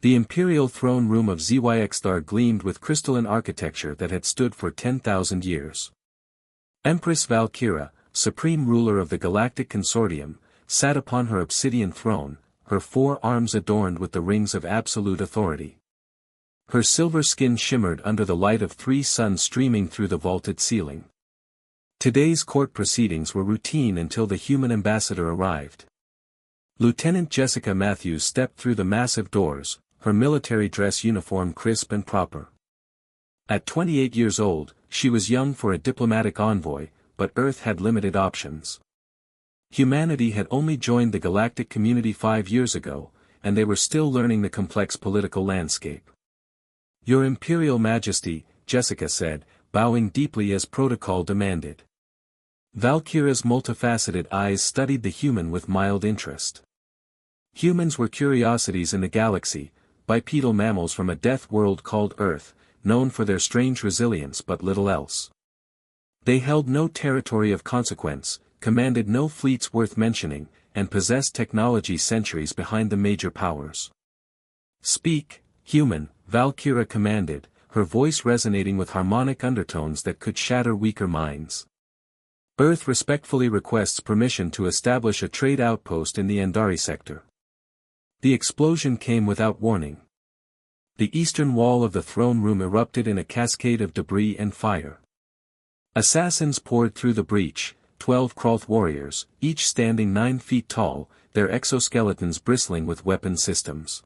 The imperial throne room of Zyxthar gleamed with crystalline architecture that had stood for 10,000 years. Empress Valkyra, supreme ruler of the galactic consortium, sat upon her obsidian throne, her 4 arms adorned with the rings of absolute authority. Her silver skin shimmered under the light of 3 suns streaming through the vaulted ceiling. Today's court proceedings were routine until the human ambassador arrived. Lieutenant Jessica Matthews stepped through the massive doors, her military dress uniform crisp and proper. At 28 years old, she was young for a diplomatic envoy, but Earth had limited options. Humanity had only joined the galactic community 5 years ago, and they were still learning the complex political landscape. "Your Imperial Majesty," Jessica said, bowing deeply as protocol demanded. Valkyra's multifaceted eyes studied the human with mild interest. Humans were curiosities in the galaxy, bipedal mammals from a death world called Earth, known for their strange resilience but little else. They held no territory of consequence, commanded no fleets worth mentioning, and possessed technology centuries behind the major powers. "Speak, human," Valkyra commanded, her voice resonating with harmonic undertones that could shatter weaker minds. "Earth respectfully requests permission to establish a trade outpost in the Andari sector." The explosion came without warning. The eastern wall of the throne room erupted in a cascade of debris and fire. Assassins poured through the breach, 12 Krolth warriors, each standing 9 feet tall, their exoskeletons bristling with weapon systems.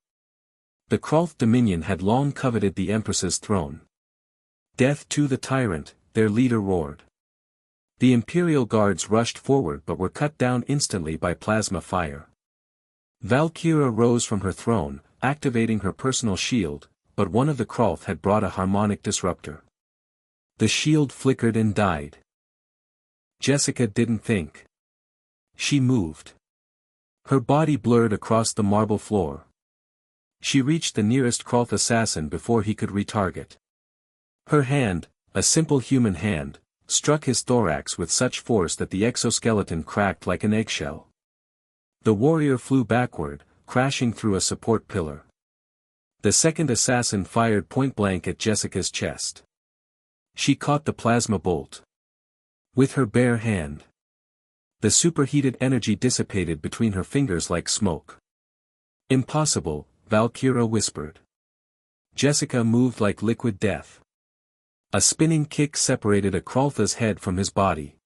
The Krolth Dominion had long coveted the Empress's throne. "Death to the tyrant," their leader roared. The Imperial guards rushed forward but were cut down instantly by plasma fire. Valkyra rose from her throne, activating her personal shield, but one of the Krolth had brought a harmonic disruptor. The shield flickered and died. Jessica didn't think. She moved. Her body blurred across the marble floor. She reached the nearest Krolth assassin before he could retarget. Her hand, a simple human hand, struck his thorax with such force that the exoskeleton cracked like an eggshell. The warrior flew backward, crashing through a support pillar. The second assassin fired point-blank at Jessica's chest. She caught the plasma bolt with her bare hand. The superheated energy dissipated between her fingers like smoke. "Impossible," Valkyra whispered. Jessica moved like liquid death. A spinning kick separated a Kroltha's head from his body.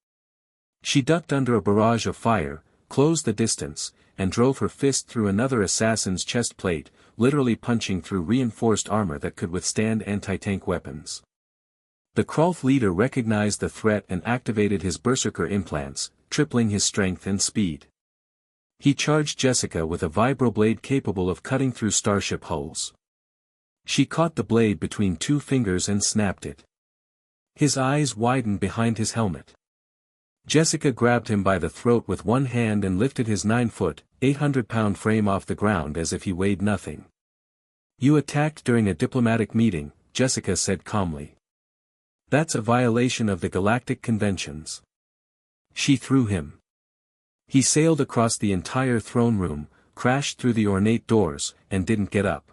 She ducked under a barrage of fire, closed the distance, and drove her fist through another assassin's chest plate, literally punching through reinforced armor that could withstand anti-tank weapons. The Krolth leader recognized the threat and activated his berserker implants, tripling his strength and speed. He charged Jessica with a vibroblade capable of cutting through starship hulls. She caught the blade between 2 fingers and snapped it. His eyes widened behind his helmet. Jessica grabbed him by the throat with one hand and lifted his 9-foot, 800-pound frame off the ground as if he weighed nothing. "You attacked during a diplomatic meeting," Jessica said calmly. "That's a violation of the galactic conventions." She threw him. He sailed across the entire throne room, crashed through the ornate doors, and didn't get up.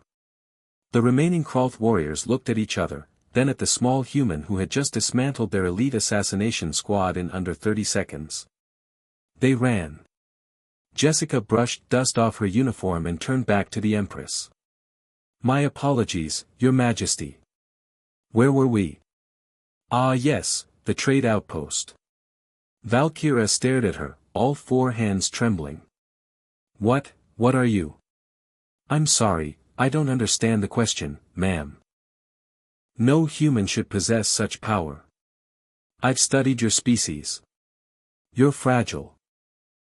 The remaining Krolth warriors looked at each other, then at the small human who had just dismantled their elite assassination squad in under 30 seconds. They ran. Jessica brushed dust off her uniform and turned back to the Empress. "My apologies, Your Majesty. Where were we?" "Ah yes, the trade outpost." Valkyra stared at her, all 4 hands trembling. What are you?" "I'm sorry, I don't understand the question, ma'am." "No human should possess such power. I've studied your species. You're fragile.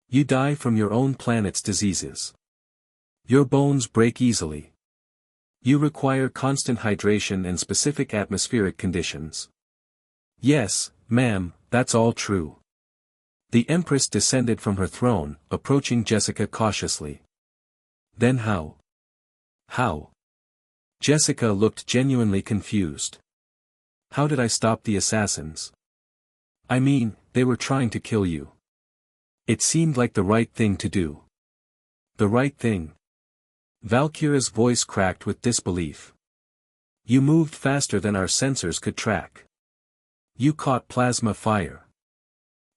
You die from your own planet's diseases. Your bones break easily. You require constant hydration and specific atmospheric conditions." "Yes, ma'am, that's all true." The Empress descended from her throne, approaching Jessica cautiously. "Then how?" "How?" Jessica looked genuinely confused. "How did I stop the assassins? I mean, they were trying to kill you. It seemed like the right thing to do." "The right thing?" Valkyra's voice cracked with disbelief. You moved faster than our sensors could track. You caught plasma fire.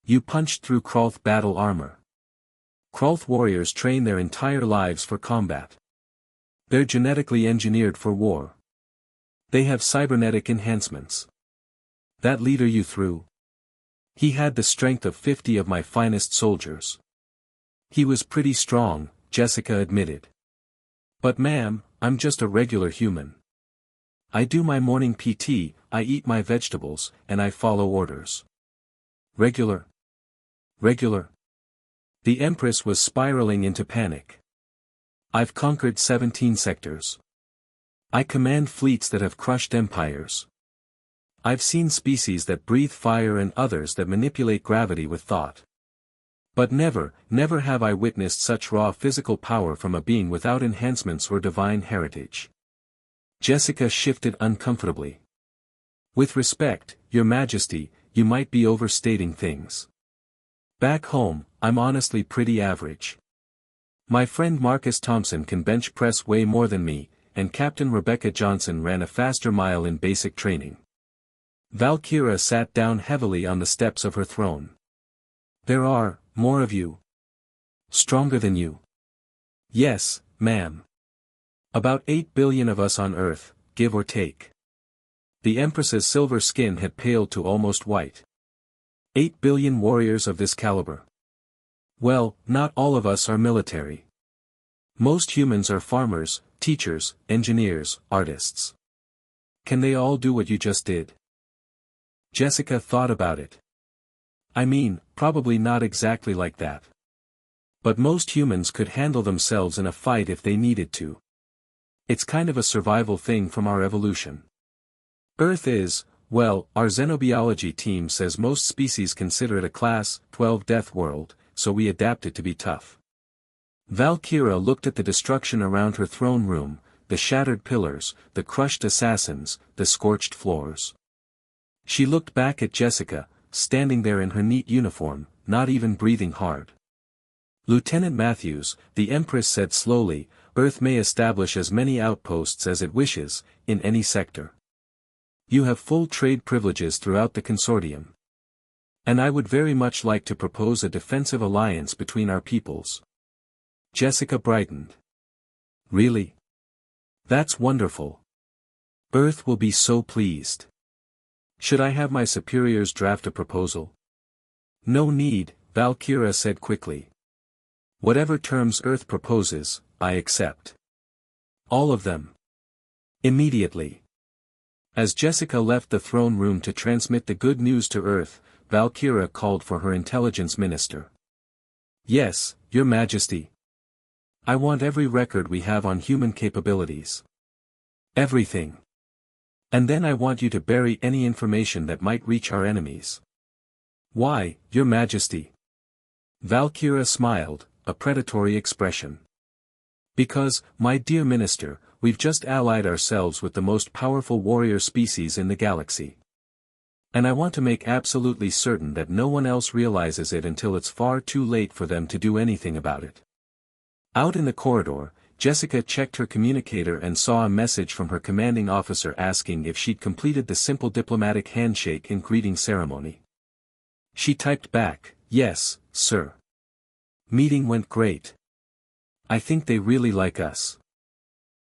You punched through Krolth battle armor. Krolth warriors train their entire lives for combat. They're genetically engineered for war. They have cybernetic enhancements. That leader you threw? He had the strength of 50 of my finest soldiers. He was pretty strong, Jessica admitted. But ma'am, I'm just a regular human. I do my morning PT, I eat my vegetables, and I follow orders. Regular? Regular? The Empress was spiraling into panic. I've conquered 17 sectors. I command fleets that have crushed empires. I've seen species that breathe fire and others that manipulate gravity with thought. But never have I witnessed such raw physical power from a being without enhancements or divine heritage. Jessica shifted uncomfortably. With respect, Your Majesty, you might be overstating things. Back home, I'm honestly pretty average. My friend Marcus Thompson can bench press way more than me, and Captain Rebecca Johnson ran a faster mile in basic training. Valkyra sat down heavily on the steps of her throne. There are more of you. Stronger than you. Yes, ma'am. About 8 billion of us on Earth, give or take. The Empress's silver skin had paled to almost white. 8 billion warriors of this caliber. Well, not all of us are military. Most humans are farmers, teachers, engineers, artists. Can they all do what you just did? Jessica thought about it. I mean, probably not exactly like that. But most humans could handle themselves in a fight if they needed to. It's kind of a survival thing from our evolution. Earth is, well, our xenobiology team says most species consider it a class 12 death world, so we adapted to be tough. Valkyra looked at the destruction around her throne room, the shattered pillars, the crushed assassins, the scorched floors. She looked back at Jessica, standing there in her neat uniform, not even breathing hard. Lieutenant Matthews, the Empress said slowly, Earth may establish as many outposts as it wishes, in any sector. You have full trade privileges throughout the consortium. And I would very much like to propose a defensive alliance between our peoples. Jessica brightened. Really? That's wonderful. Earth will be so pleased. Should I have my superiors draft a proposal? No need, Valkyra said quickly. Whatever terms Earth proposes, I accept. All of them. Immediately. As Jessica left the throne room to transmit the good news to Earth, Valkyra called for her intelligence minister. Yes, Your Majesty. I want every record we have on human capabilities. Everything. And then I want you to bury any information that might reach our enemies. Why, Your Majesty? Valkyra smiled, a predatory expression. Because, my dear minister, we've just allied ourselves with the most powerful warrior species in the galaxy. And I want to make absolutely certain that no one else realizes it until it's far too late for them to do anything about it. Out in the corridor, Jessica checked her communicator and saw a message from her commanding officer asking if she'd completed the simple diplomatic handshake and greeting ceremony. She typed back, Yes, sir. Meeting went great. I think they really like us.